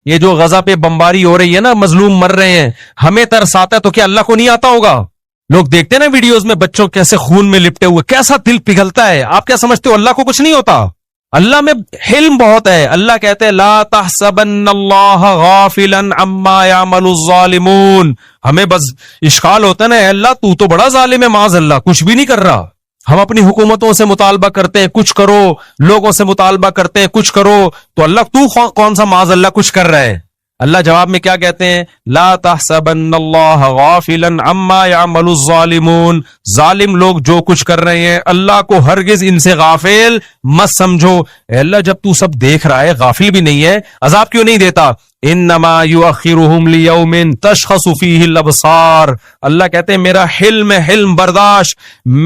یہ جو غزہ پہ بمباری ہو رہی ہے نا، مظلوم مر رہے ہیں، ہمیں ترس آتا ہے تو کیا اللہ کو نہیں آتا ہوگا؟ لوگ دیکھتے ہیں نا ویڈیوز میں بچوں کیسے خون میں لپٹے ہوئے، کیسا دل پگھلتا ہے. آپ کیا سمجھتے ہو اللہ کو کچھ نہیں ہوتا؟ اللہ میں حلم بہت ہے. اللہ کہتے ہیں لا تحسبن اللہ غافلا عما يعمل الظالمون. ہمیں بس اشکال ہوتا ہے نا، اے اللہ تو تو بڑا ظالم ہے، معاذ اللہ کچھ بھی نہیں کر رہا. ہم اپنی حکومتوں سے مطالبہ کرتے ہیں کچھ کرو، لوگوں سے مطالبہ کرتے ہیں کچھ کرو، تو اللہ تو کون سا معاذ اللہ کچھ کر رہا ہے؟ اللہ جواب میں کیا کہتے ہیں؟ لا تحسبن اللہ غافلا عما يعمل الظالمون. ظالم لوگ جو کچھ کر رہے ہیں اللہ کو ہرگز ان سے غافل مت سمجھو. اے اللہ جب تو سب دیکھ رہا ہے، غافل بھی نہیں ہے، عذاب کیوں نہیں دیتا؟ انما یؤخرهم لیوم تشخص فیہ الابصار. اللہ کہتے ہیں میرا حلم ہے، حلم برداشت،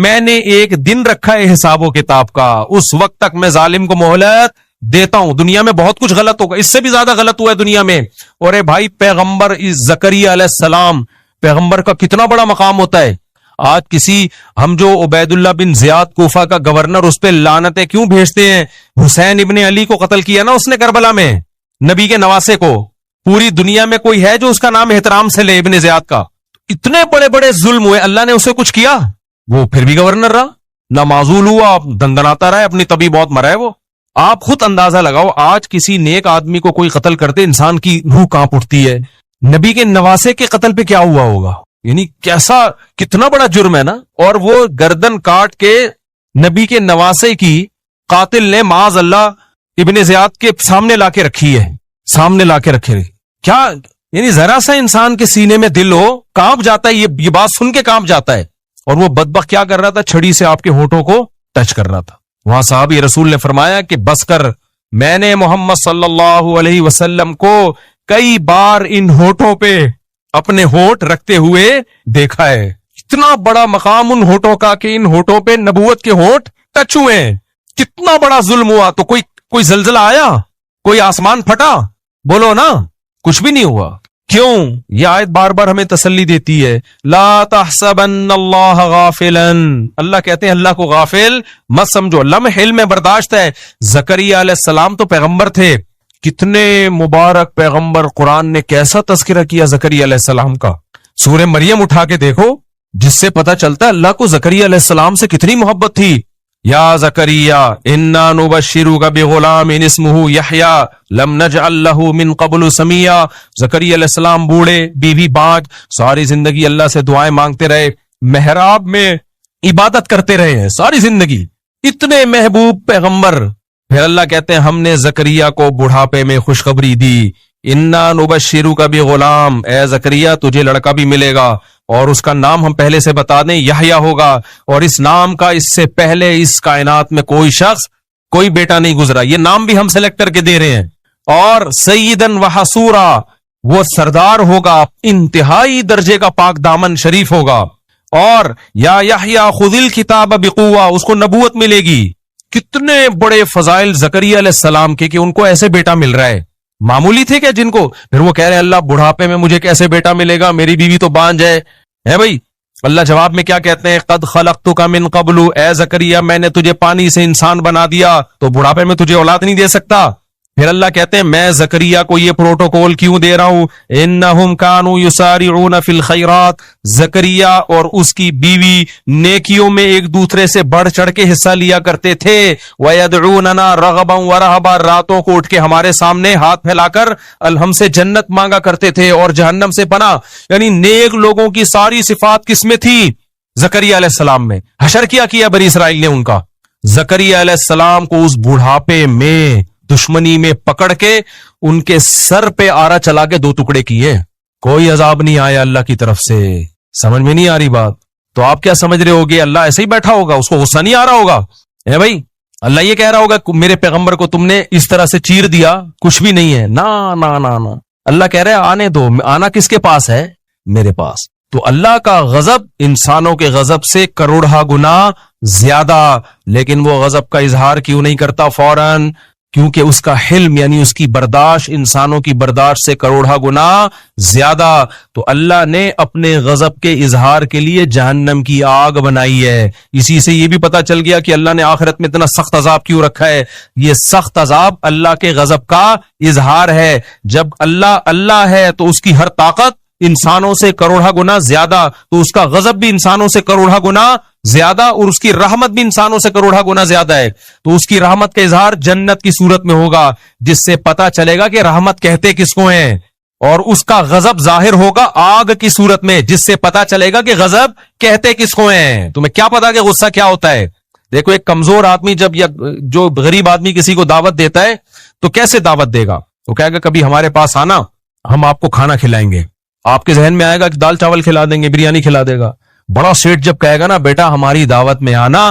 میں نے ایک دن رکھا ہے حساب و کتاب کا، اس وقت تک میں ظالم کو مہلت دیتا ہوں. دنیا میں بہت کچھ غلط ہوگا، اس سے بھی زیادہ غلط ہوا ہے دنیا میں. اور اے بھائی پیغمبر زکریا علیہ السلام، پیغمبر کا کتنا بڑا مقام ہوتا ہے. آج کسی ہم جو عبید اللہ بن زیاد کوفہ کا گورنر، اس پہ لعنتیں کیوں بھیجتے ہیں؟ حسین ابن علی کو قتل کیا نا اس نے کربلا میں، نبی کے نواسے کو. پوری دنیا میں کوئی ہے جو اس کا نام احترام سے لے ابن زیاد کا؟ اتنے بڑے بڑے ظلم ہوئے، اللہ نے اسے کچھ کیا؟ وہ پھر بھی گورنر رہا، نہ معزول ہوا، دندناتا رہا، اپنی طبی بہت مرا ہے وہ. آپ خود اندازہ لگاؤ، آج کسی نیک آدمی کو کوئی قتل کرتے انسان کی روح کانپ اٹھتی ہے. نبی کے نواسے کے قتل پہ کیا ہوا ہوگا؟ یعنی کیسا، کتنا بڑا جرم ہے نا. اور وہ گردن کاٹ کے نبی کے نواسے کی قاتل نے معاذ اللہ ابن زیاد کے سامنے لا کے رکھی ہے، سامنے لا کے رکھے. کیا یعنی ذرا سا انسان کے سینے میں دل ہو، کانپ جاتا ہے، یہ بات سن کے کانپ جاتا ہے. اور وہ بدبخت کیا کر رہا تھا؟ چھڑی سے آپ کے ہونٹوں کو ٹچ کر رہا تھا. وہاں صحابی رسول نے فرمایا کہ بس کر، میں نے محمد صلی اللہ علیہ وسلم کو کئی بار ان ہونٹوں پہ اپنے ہونٹ رکھتے ہوئے دیکھا ہے. اتنا بڑا مقام ان ہونٹوں کا کہ ان ہونٹوں پہ نبوت کے ہونٹ ٹچ ہوئے ہیں. کتنا بڑا ظلم ہوا. تو کوئی زلزلہ آیا؟ کوئی آسمان پھٹا؟ بولو نا، کچھ بھی نہیں ہوا. کیوں؟ یہ آیت بار بار ہمیں تسلی دیتی ہے، لا تحسبن اللہ غافلا. اللہ کہتے ہیں اللہ کو غافل مت سمجھو، اللہ میں حلم برداشت ہے. زکریا علیہ السلام تو پیغمبر تھے، کتنے مبارک پیغمبر. قرآن نے کیسا تذکرہ کیا زکریا علیہ السلام کا. سورہ مریم اٹھا کے دیکھو، جس سے پتہ چلتا ہے اللہ کو زکریا علیہ السلام سے کتنی محبت تھی. یا زکریا انا نبشرک بغلام اسمہ یحییٰ لم نجعل لہ من قبل سمیہ. زکریا علیہ السلام بوڑھے، بیوی باج، ساری زندگی اللہ سے دعائیں مانگتے رہے، محراب میں عبادت کرتے رہے ہیں ساری زندگی. اتنے محبوب پیغمبر. پھر اللہ کہتے ہیں ہم نے زکریا کو بڑھاپے میں خوشخبری دی. انا نبشرک بغلام، اے زکریا تجھے لڑکا بھی ملے گا، اور اس کا نام ہم پہلے سے بتا دیں یحییٰ ہوگا. اور اس نام کا اس سے پہلے اس کائنات میں کوئی شخص، کوئی بیٹا نہیں گزرا. یہ نام بھی ہم سلیکٹ کر کے دے رہے ہیں. اور سیدن و حصورا، وہ سردار ہوگا، انتہائی درجے کا پاک دامن شریف ہوگا. اور یا یحییٰ خذ الکتاب بقوہ، اس کو نبوت ملے گی. کتنے بڑے فضائل زکریا علیہ السلام کے کہ ان کو ایسے بیٹا مل رہا ہے. معمولی تھے کیا جن کو؟ پھر وہ کہہ رہے ہیں اللہ بڑھاپے میں مجھے کیسے بیٹا ملے گا، میری بیوی تو بانج ہے بھائی. اللہ جواب میں کیا کہتے ہیں؟ قد خلقتک من قبل، اے زکریا میں نے تجھے پانی سے انسان بنا دیا، تو بڑھاپے میں تجھے اولاد نہیں دے سکتا. پھر اللہ کہتے ہیں میں زکریا کو یہ پروٹوکول کیوں دے رہا ہوں؟ انہم کانوا یسارعون فی الخیرات، زکریا اور اس کی بیوی نیکیوں میں ایک دوسرے سے بڑھ چڑھ کے حصہ لیا کرتے تھے. ویدعوننا رغبا ورہبا، راتوں کو اٹھ کے ہمارے سامنے ہاتھ پھیلا کر ہم سے جنت مانگا کرتے تھے اور جہنم سے پناہ. یعنی نیک لوگوں کی ساری صفات کس میں تھی؟ زکریا علیہ السلام میں. حشر کیا بنی اسرائیل نے ان کا. زکریا علیہ السلام کو اس بڑھاپے میں دشمنی میں پکڑ کے ان کے سر پہ آرا چلا کے 2 ٹکڑے کیے. کوئی عذاب نہیں آیا اللہ کی طرف سے. سمجھ میں نہیں آ رہی بات؟ تو آپ کیا سمجھ رہے ہوگے اللہ ایسے ہی بیٹھا ہوگا، اس کو غصہ نہیں آ رہا ہوگا؟ اے بھائی اللہ یہ کہہ رہا ہوگا میرے پیغمبر کو تم نے اس طرح سے چیر دیا، کچھ بھی نہیں ہے. نا نا نا نا، اللہ کہہ رہا ہے آنے دو. آنا کس کے پاس ہے؟ میرے پاس. تو اللہ کا غضب انسانوں کے غضب سے کروڑہ گنا زیادہ. لیکن وہ غضب کا اظہار کیوں نہیں کرتا فوراً؟ کیونکہ اس کا حلم یعنی اس کی برداشت انسانوں کی برداشت سے کروڑا گنا زیادہ. تو اللہ نے اپنے غضب کے اظہار کے لیے جہنم کی آگ بنائی ہے. اسی سے یہ بھی پتا چل گیا کہ اللہ نے آخرت میں اتنا سخت عذاب کیوں رکھا ہے. یہ سخت عذاب اللہ کے غضب کا اظہار ہے. جب اللہ ہے تو اس کی ہر طاقت انسانوں سے کروڑا گنا زیادہ، تو اس کا غضب بھی انسانوں سے کروڑا گنا زیادہ، اور اس کی رحمت بھی انسانوں سے کروڑا گنا زیادہ ہے. تو اس کی رحمت کا اظہار جنت کی صورت میں ہوگا، جس سے پتا چلے گا کہ رحمت کہتے کس کو ہیں، اور اس کا غضب ظاہر ہوگا آگ کی صورت میں، جس سے پتا چلے گا کہ غضب کہتے کس کو ہیں. تمہیں کیا پتا کہ غصہ کیا ہوتا ہے؟ دیکھو ایک کمزور آدمی جب یا جو غریب آدمی کسی کو دعوت دیتا ہے تو کیسے دعوت دے گا؟ تو کہے گا کبھی ہمارے پاس آنا، ہم آپ کو کھانا کھلائیں گے. آپ کے ذہن میں آئے گا کہ دال چاول کھلا دیں گے، بریانی کھلا دے گا. بڑا سیٹ جب کہے گا نا بیٹا ہماری دعوت میں آنا،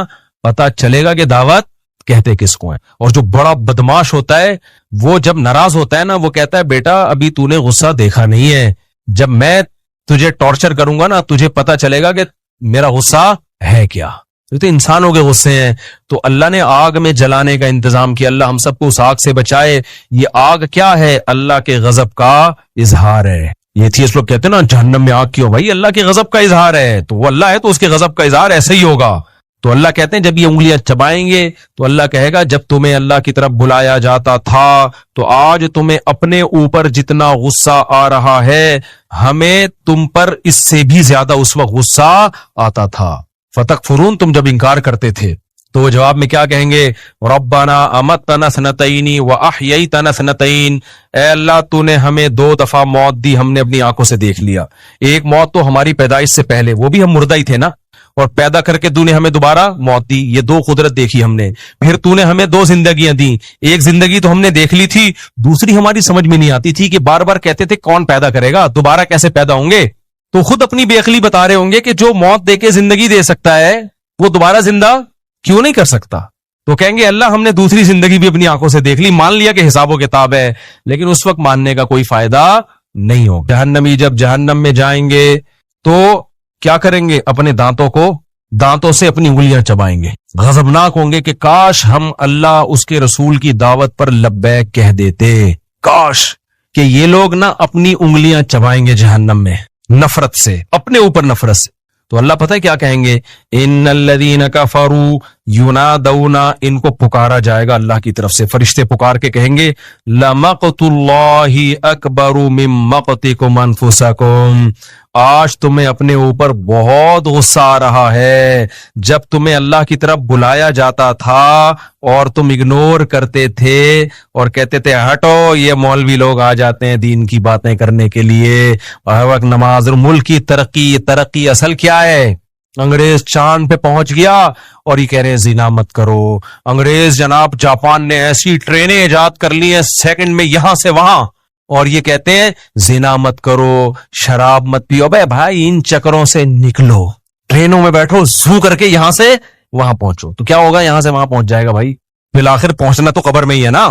پتا چلے گا کہ دعوت کہتے کس کو ہیں. اور جو بڑا بدماش ہوتا ہے وہ جب ناراض ہوتا ہے نا، وہ کہتا ہے بیٹا ابھی تو نے غصہ دیکھا نہیں ہے، جب میں تجھے ٹارچر کروں گا نا تجھے پتا چلے گا کہ میرا غصہ ہے کیا. تو انسانوں کے غصے ہیں. تو اللہ نے آگ میں جلانے کا انتظام کیا. اللہ ہم سب کو اس آگ سے بچائے. یہ آگ کیا ہے؟ اللہ کے غضب کا اظہار ہے. یہ تھی اس لوگ کہتے ہیں نا جہنم میں آگ کیوں؟ بھائی اللہ کے غضب کا اظہار ہے. تو وہ اللہ ہے تو اس کے غضب کا اظہار ایسے ہی ہوگا. تو اللہ کہتے ہیں جب یہ انگلیاں چبائیں گے تو اللہ کہے گا جب تمہیں اللہ کی طرف بلایا جاتا تھا تو آج تمہیں اپنے اوپر جتنا غصہ آ رہا ہے ہمیں تم پر اس سے بھی زیادہ اس وقت غصہ آتا تھا. فتکفرون، تم جب انکار کرتے تھے. تو وہ جواب میں کیا کہیں گے؟ ربنا امتنا سنتین واحییتنا سنتین، اے اللہ تو نے ہمیں 2 دفعہ موت دی، ہم نے اپنی آنکھوں سے دیکھ لیا. ایک موت تو ہماری پیدائش سے پہلے، وہ بھی ہم مردہ ہی تھے نا، اور پیدا کر کے تو نے ہمیں دوبارہ موت دی. یہ 2 قدرت دیکھی ہم نے. پھر تو نے ہمیں 2 زندگیاں دی. ایک زندگی تو ہم نے دیکھ لی تھی، دوسری ہماری سمجھ میں نہیں آتی تھی کہ بار بار کہتے تھے کون پیدا کرے گا، دوبارہ کیسے پیدا ہوں گے. تو خود اپنی بے عقلی بتا رہے ہوں گے کہ جو موت دے کے زندگی دے سکتا ہے وہ دوبارہ زندہ کیوں نہیں کر سکتا. تو کہیں گے اللہ ہم نے دوسری زندگی بھی اپنی آنکھوں سے دیکھ لی، مان لیا کہ حساب و کتاب ہے، لیکن اس وقت ماننے کا کوئی فائدہ نہیں ہو. جہنمی جب جہنم میں جائیں گے تو کیا کریں گے؟ اپنے دانتوں سے اپنی انگلیاں چبائیں گے. غضبناک ہوں گے کہ کاش ہم اللہ اس کے رسول کی دعوت پر لبیک کہہ دیتے. کاش کہ یہ لوگ نہ اپنی انگلیاں چبائیں گے جہنم میں نفرت سے، اپنے اوپر نفرت سے. تو اللہ پتہ ہے کیا کہیں گے؟ ان الذین کفروا ینادون، ان کو پکارا جائے گا اللہ کی طرف سے، فرشتے پکار کے کہیں گے لمقت اللہ اکبر من مقتکم انفسکم، آج تمہیں اپنے اوپر بہت غصہ آ رہا ہے. جب تمہیں اللہ کی طرف بلایا جاتا تھا اور تم اگنور کرتے تھے اور کہتے تھے ہٹو یہ مولوی لوگ آ جاتے ہیں دین کی باتیں کرنے کے لیے، ہر وقت نماز. ملک کی ترقی اصل کیا ہے؟ انگریز چاند پہ پہنچ گیا اور یہ کہہ رہے ہیں زنا مت کرو. انگریز جناب جاپان نے ایسی ٹرینیں ایجاد کر لی ہیں سیکنڈ میں یہاں سے وہاں، اور یہ کہتے ہیں زنا مت کرو، شراب مت پیو. بھائی بھائی ان چکروں سے نکلو، ٹرینوں میں بیٹھو، زو کر کے یہاں سے وہاں پہنچو. تو کیا ہوگا؟ یہاں سے وہاں پہنچ جائے گا. بھائی بالآخر پہنچنا تو قبر میں ہی ہے نا.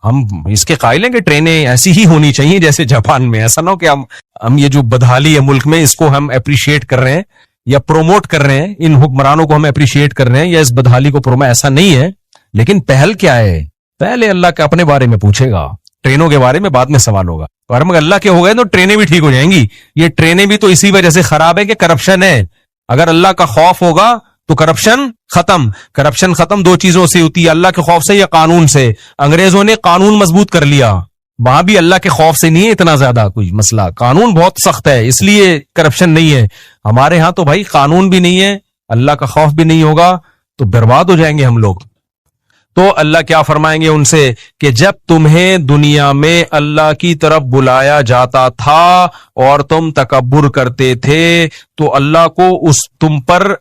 ہم اس کے قائل ہیں کہ ٹرینیں ایسی ہی ہونی چاہیے جیسے جاپان میں. ایسا نہ ہو کہ ہم یہ جو بدحالی ہے ملک میں اس کو ہم اپریشیٹ کر رہے ہیں یا پروموٹ کر رہے ہیں، ان حکمرانوں کو ہم اپریشیٹ کر رہے ہیں یا اس بدحالی کو پروموٹ، ایسا نہیں ہے. لیکن پہل کیا ہے؟ پہلے اللہ کا اپنے بارے میں پوچھے گا، ٹرینوں کے بارے میں بعد میں سوال ہوگا. اور ہم اللہ کے ہو گئے تو ٹرینیں بھی ٹھیک ہو جائیں گی. یہ ٹرینیں بھی تو اسی وجہ سے خراب ہے کہ کرپشن ہے. اگر اللہ کا خوف ہوگا تو کرپشن ختم. کرپشن ختم 2 چیزوں سے ہوتی ہے، اللہ کے خوف سے یا قانون سے. انگریزوں نے قانون مضبوط کر لیا، وہاں بھی اللہ کے خوف سے نہیں ہے اتنا زیادہ کوئی مسئلہ، قانون بہت سخت ہے اس لیے کرپشن نہیں ہے. ہمارے ہاں تو بھائی قانون بھی نہیں ہے، اللہ کا خوف بھی نہیں ہوگا تو برباد ہو جائیں گے ہم لوگ. تو اللہ کیا فرمائیں گے ان سے کہ جب تمہیں دنیا میں اللہ کی طرف بلایا جاتا تھا اور تم تکبر کرتے تھے تو اللہ کو تم پر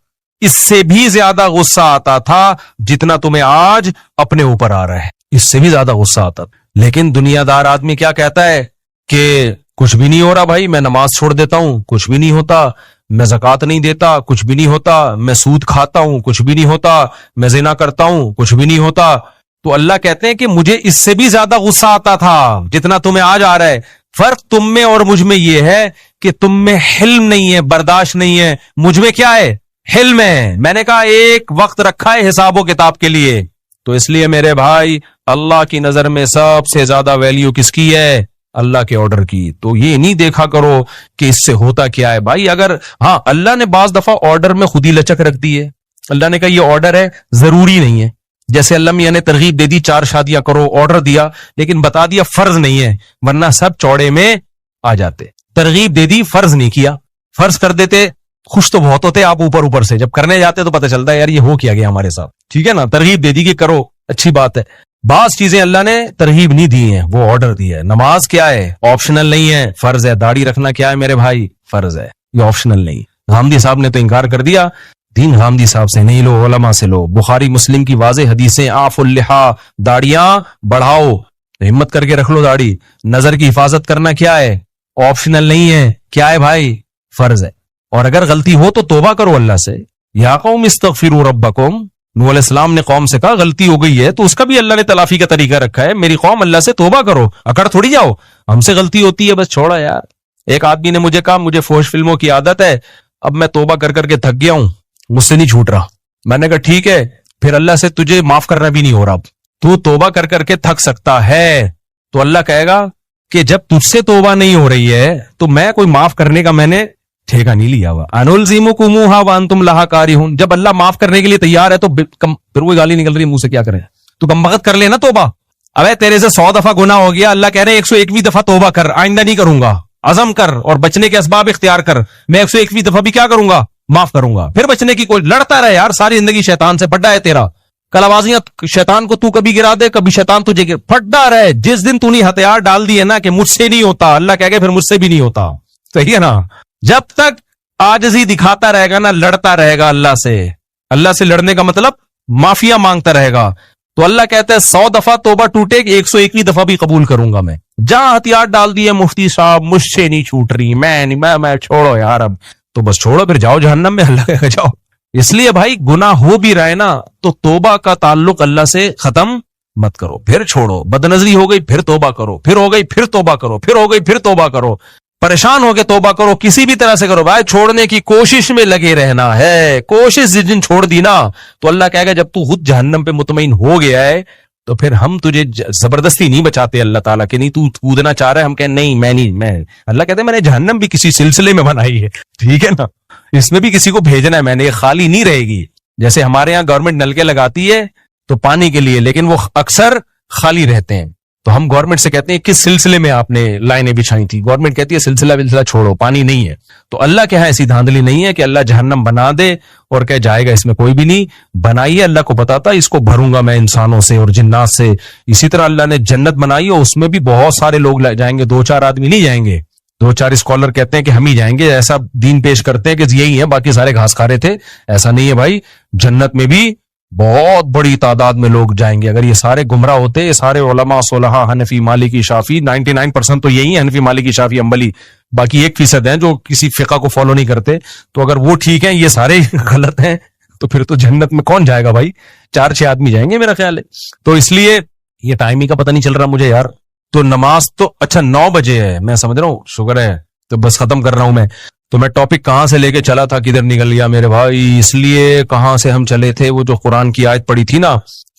اس سے بھی زیادہ غصہ آتا تھا جتنا تمہیں آج اپنے اوپر آ رہا ہے. اس سے بھی زیادہ غصہ آتا تھا. لیکن دنیا دار آدمی کیا کہتا ہے کہ کچھ بھی نہیں ہو رہا بھائی، میں نماز چھوڑ دیتا ہوں کچھ بھی نہیں ہوتا، میں زکوٰۃ نہیں دیتا کچھ بھی نہیں ہوتا، میں سود کھاتا ہوں کچھ بھی نہیں ہوتا، میں زنا کرتا ہوں کچھ بھی نہیں ہوتا. تو اللہ کہتے ہیں کہ مجھے اس سے بھی زیادہ غصہ آتا تھا جتنا تمہیں آج آ رہا ہے. فرق تم میں اور مجھ میں یہ ہے کہ تم میں حلم نہیں ہے، برداشت نہیں ہے. مجھ میں کیا ہے؟ حلم ہے. میں نے کہا ایک وقت رکھا ہے حساب و کتاب کے لیے. تو اس لیے میرے بھائی اللہ کی نظر میں سب سے زیادہ ویلیو کس کی ہے؟ اللہ کے آرڈر کی. تو یہ نہیں دیکھا کرو کہ اس سے ہوتا کیا ہے بھائی. اگر ہاں اللہ نے بعض دفعہ آرڈر میں خود ہی لچک رکھ دی ہے. اللہ نے کہا یہ آرڈر ہے, ضروری نہیں ہے. جیسے اللہ میاں نے ترغیب دے دی 4 شادیاں کرو, آرڈر دیا, لیکن بتا دیا فرض نہیں ہے, ورنہ سب چوڑے میں آ جاتے. ترغیب دے دی, فرض نہیں کیا. فرض کر دیتے, خوش تو بہت ہوتے آپ اوپر سے, جب کرنے جاتے تو پتہ چلتا ہے یار یہ ہو کیا گیا ہمارے ساتھ. ٹھیک ہے نا, ترغیب دے دی کہ کرو, اچھی بات ہے. بعض چیزیں اللہ نے ترغیب نہیں دی ہیں, وہ آرڈر دیا ہے. نماز کیا ہے؟ آپشنل نہیں ہے, فرض ہے. داڑھی رکھنا کیا ہے میرے بھائی؟ فرض ہے, یہ آپشنل نہیں. غامدی صاحب نے تو انکار کر دیا. دین غامدی صاحب سے نہیں لو, علماء سے لو. بخاری مسلم کی واضح حدیثیں, آف اللحا, داڑیاں بڑھاؤ, ہمت کر کے رکھ لو داڑھی. نظر کی حفاظت کرنا کیا ہے؟ آپشنل نہیں ہے, کیا ہے بھائی؟ فرض ہے. اور اگر غلطی ہو تو توبہ کرو اللہ سے. یا قوم استغفروا ربکم, نوح علیہ السلام نے قوم سے کہا غلطی ہو گئی ہے تو اس کا بھی اللہ نے تلافی کا طریقہ رکھا ہے. میری قوم اللہ سے توبہ کرو, اکڑ تھوڑی جاؤ, ہم سے غلطی ہوتی ہے بس چھوڑا یار. ایک آدمی نے مجھے کہا مجھے فوش فلموں کی عادت ہے, اب میں توبہ کر کر کے تھک گیا ہوں, مجھ سے نہیں چھوٹ رہا. میں نے کہا ٹھیک ہے, پھر اللہ سے تجھے معاف کرنا بھی نہیں ہو رہا. تو توبہ کر کر کے تھک سکتا ہے تو اللہ کہے گا کہ جب تجھ سے توبہ نہیں ہو رہی ہے تو میں کوئی معاف کرنے کا میں نے ٹھیکہ نہیں لیا ہوا. انلزمکموہا وانتم لہا کارہون. جب اللہ معاف کرنے کے لیے تیار ہے تو پھر وہی گالی نکل رہی ہے منہ سے, کیا کرے؟ تو کم بخت کر لینا توبہ. ابے تیرے سے 100 دفعہ گناہ ہو گیا, اللہ کہہ رہے ہیں 101ویں دفعہ توبہ کر, آئندہ نہیں کروں گا. عزم کر اور بچنے کے اسباب اختیار کر, میں 101ویں دفعہ بھی کیا کروں گا؟ معاف کروں گا. پھر بچنے کی کوئی لڑتا رہے یار, ساری زندگی شیطان سے پڑا ہے تیرا. کلابازیاں شیطان کو تو کبھی گرا دے, کبھی شیطان تجھے پھٹا رہے. جس دن تو نے ہتھیار ڈال دیے نا کہ مجھ سے نہیں ہوتا, اللہ کہہ گئے پھر مجھ سے بھی نہیں ہوتا. صحیح ہے نا. جب تک عاجزی دکھاتا رہے گا نا, لڑتا رہے گا اللہ سے. اللہ سے لڑنے کا مطلب معافیا مانگتا رہے گا. تو اللہ کہتا ہے 100 دفعہ توبہ ٹوٹے کہ 101ویں دفعہ بھی قبول کروں گا میں. جہاں ہتھیار ڈال دیے مفتی صاحب مجھ سے نہیں چھوٹ رہی, میں چھوڑو یار, اب تو بس چھوڑو, پھر جاؤ جہنم میں. اللہ کہے گا جاؤ. اس لیے بھائی گناہ ہو بھی رہے نا تو توبہ کا تعلق اللہ سے ختم مت کرو, پھر چھوڑو. بدنظری ہو گئی پھر توبہ کرو, پھر ہو گئی پھر توبہ کرو, پھر ہو گئی پھر توبہ کرو. پریشان ہو کے توبہ کرو, کسی بھی طرح سے کرو بھائی. چھوڑنے کی کوشش میں لگے رہنا ہے. کوشش جس دن چھوڑ دی نا تو اللہ کہے گا جب تو خود جہنم پہ مطمئن ہو گیا ہے تو پھر ہم تجھے زبردستی نہیں بچاتے. اللہ تعالیٰ کہ نہیں تو کودنا چاہ رہا ہے, ہم کہیں نہیں میں اللہ کہتے ہیں میں نے جہنم بھی کسی سلسلے میں بنائی ہے. ٹھیک ہے نا, اس میں بھی کسی کو بھیجنا ہے میں نے, یہ خالی نہیں رہے گی. جیسے ہمارے یہاں گورنمنٹ نلکے لگاتی ہے تو پانی کے لیے, لیکن وہ اکثر خالی رہتے ہیں. تو ہم گورنمنٹ سے کہتے ہیں کس سلسلے میں آپ نے لائنیں بچھائی تھی؟ گورنمنٹ کہتی ہے سلسلہ چھوڑو, پانی نہیں ہے. تو اللہ کے ہاں ایسی دھاندلی نہیں ہے کہ اللہ جہنم بنا دے اور کہ جائے گا اس میں کوئی بھی نہیں. بنائی ہے, اللہ کو پتا تھا اس کو بھروں گا میں انسانوں سے اور جنات سے. اسی طرح اللہ نے جنت بنائی اور اس میں بھی بہت سارے لوگ جائیں گے, 2-4 آدمی نہیں جائیں گے. 2-4 اسکالر کہتے ہیں کہ ہم ہی جائیں گے, ایسا دین پیش کرتے ہیں کہ یہی ہے, باقی سارے گھاس کھا رہے تھے. ایسا نہیں ہے بھائی, جنت میں بھی بہت بڑی تعداد میں لوگ جائیں گے. اگر یہ سارے گمراہ ہوتے, یہ سارے علماء صلحاء حنفی مالکی شافعی 99% تو یہی ہے, حنفی مالکی شافعی حنبلی, باقی 1% ہیں جو کسی فقہ کو فالو نہیں کرتے. تو اگر وہ ٹھیک ہیں, یہ سارے غلط ہیں, تو پھر تو جنت میں کون جائے گا بھائی؟ 4-6 آدمی جائیں گے میرا خیال ہے. تو اس لیے یہ ٹائم ہی کا پتہ نہیں چل رہا مجھے یار. تو نماز تو اچھا 9 بجے ہے, میں سمجھ رہا ہوں, شکر ہے. تو بس ختم کر رہا ہوں میں. تو میں ٹاپک کہاں سے لے کے چلا تھا کدھر نکل گیا میرے بھائی. اس لیے کہاں سے ہم چلے تھے, وہ جو قرآن کی آیت پڑھی تھی نا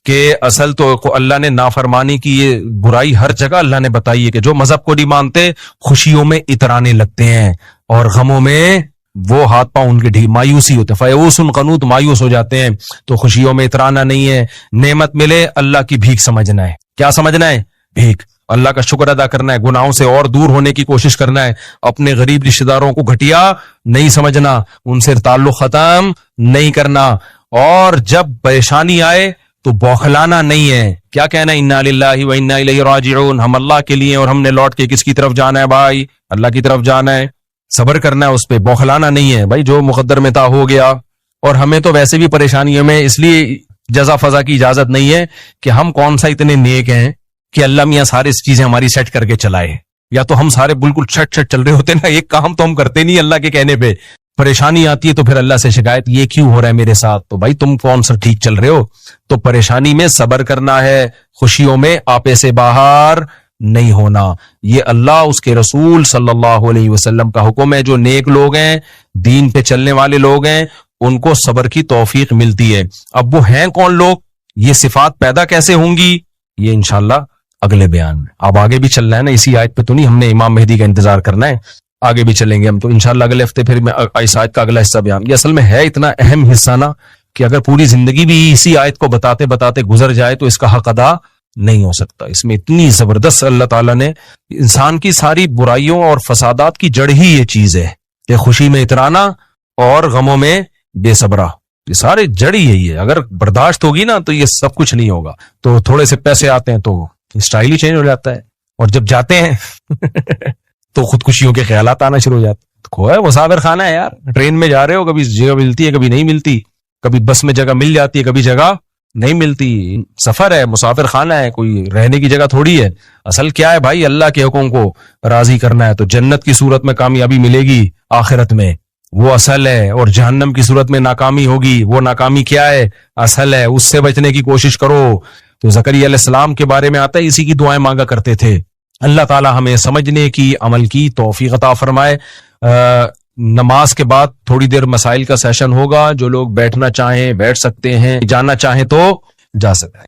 کہ اصل تو اللہ نے نافرمانی کی یہ برائی ہر جگہ اللہ نے بتائی ہے کہ جو مذہب کو نہیں مانتے خوشیوں میں اترانے لگتے ہیں اور غموں میں وہ ہاتھ پاؤں ان کے مایوسی ہوتے ہیں. فیئوس قنوط, مایوس ہو جاتے ہیں. تو خوشیوں میں اترانا نہیں ہے. نعمت ملے اللہ کی بھیک سمجھنا ہے. کیا سمجھنا ہے؟ بھیک. اللہ کا شکر ادا کرنا ہے, گناہوں سے اور دور ہونے کی کوشش کرنا ہے. اپنے غریب رشتہ داروں کو گھٹیا نہیں سمجھنا, ان سے تعلق ختم نہیں کرنا. اور جب پریشانی آئے تو بوکھلانا نہیں ہے. کیا کہنا ہے؟ انا للہ و انا الیہ راجعون, ہم اللہ کے لیے اور ہم نے لوٹ کے کس کی طرف جانا ہے بھائی؟ اللہ کی طرف جانا ہے. صبر کرنا ہے, اس پہ بوکھلانا نہیں ہے بھائی. جو مقدر میں تھا ہو گیا. اور ہمیں تو ویسے بھی پریشانیوں میں اس لیے جزا فضا کی اجازت نہیں ہے کہ ہم کون سا اتنے نیک ہیں کہ اللہ میاں سارے چیزیں ہماری سیٹ کر کے چلائے. یا تو ہم سارے بالکل چھٹ چل رہے ہوتے نا, ایک کام تو ہم کرتے نہیں اللہ کے کہنے پہ. پریشانی آتی ہے تو پھر اللہ سے شکایت, یہ کیوں ہو رہا ہے میرے ساتھ؟ تو بھائی تم کون سا ٹھیک چل رہے ہو؟ تو پریشانی میں صبر کرنا ہے, خوشیوں میں آپے سے باہر نہیں ہونا. یہ اللہ اس کے رسول صلی اللہ علیہ وسلم کا حکم ہے. جو نیک لوگ ہیں, دین پہ چلنے والے لوگ ہیں, ان کو صبر کی توفیق ملتی ہے. اب وہ ہیں کون لوگ؟ یہ صفات پیدا کیسے ہوں گی؟ یہ انشاءاللہ اگلے بیان میں. اب آگے بھی چلنا ہے نا, اسی آیت پہ تو نہیں ہم نے امام مہدی کا انتظار کرنا ہے, آگے بھی چلیں گے ہم تو انشاءاللہ اگلے ہفتے. پھر میں اس آیت کا اگلا حصہ بیان, یہ اصل میں ہے اتنا اہم حصہ نا کہ اگر پوری زندگی بھی اسی آیت کو بتاتے بتاتے گزر جائے تو اس کا حق ادا نہیں ہو سکتا. اس میں اتنی زبردست اللہ تعالیٰ نے انسان کی ساری برائیوں اور فسادات کی جڑ ہی یہ چیز ہے کہ خوشی میں اترانا اور غموں میں بے صبرا, یہ سارے جڑ ہی یہی ہے. اگر برداشت ہوگی نا تو یہ سب کچھ نہیں ہوگا. تو تھوڑے سے پیسے آتے ہیں تو اسٹائل ہی چینج ہو جاتا ہے, اور جب جاتے ہیں تو خودکشیوں کے خیالات آنا شروع ہو جاتے ہیں. کھوئے مسافر خانہ ہے یار, ٹرین میں جا رہے ہو, کبھی جگہ ملتی ہے کبھی نہیں ملتی, کبھی بس میں جگہ مل جاتی ہے کبھی جگہ نہیں ملتی. سفر ہے, مسافر خانہ ہے, کوئی رہنے کی جگہ تھوڑی ہے. اصل کیا ہے بھائی, اللہ کے حکم کو راضی کرنا ہے تو جنت کی صورت میں کامیابی ملے گی آخرت میں, وہ اصل ہے. اور جہنم کی صورت میں ناکامی ہوگی, وہ ناکامی کیا ہے, اصل ہے. اس سے بچنے کی کوشش کرو. تو زکریا علیہ السلام کے بارے میں آتا ہے اسی کی دعائیں مانگا کرتے تھے. اللہ تعالی ہمیں سمجھنے کی, عمل کی توفیق عطا فرمائے. نماز کے بعد تھوڑی دیر مسائل کا سیشن ہوگا, جو لوگ بیٹھنا چاہیں بیٹھ سکتے ہیں, جانا چاہیں تو جا سکتے ہیں.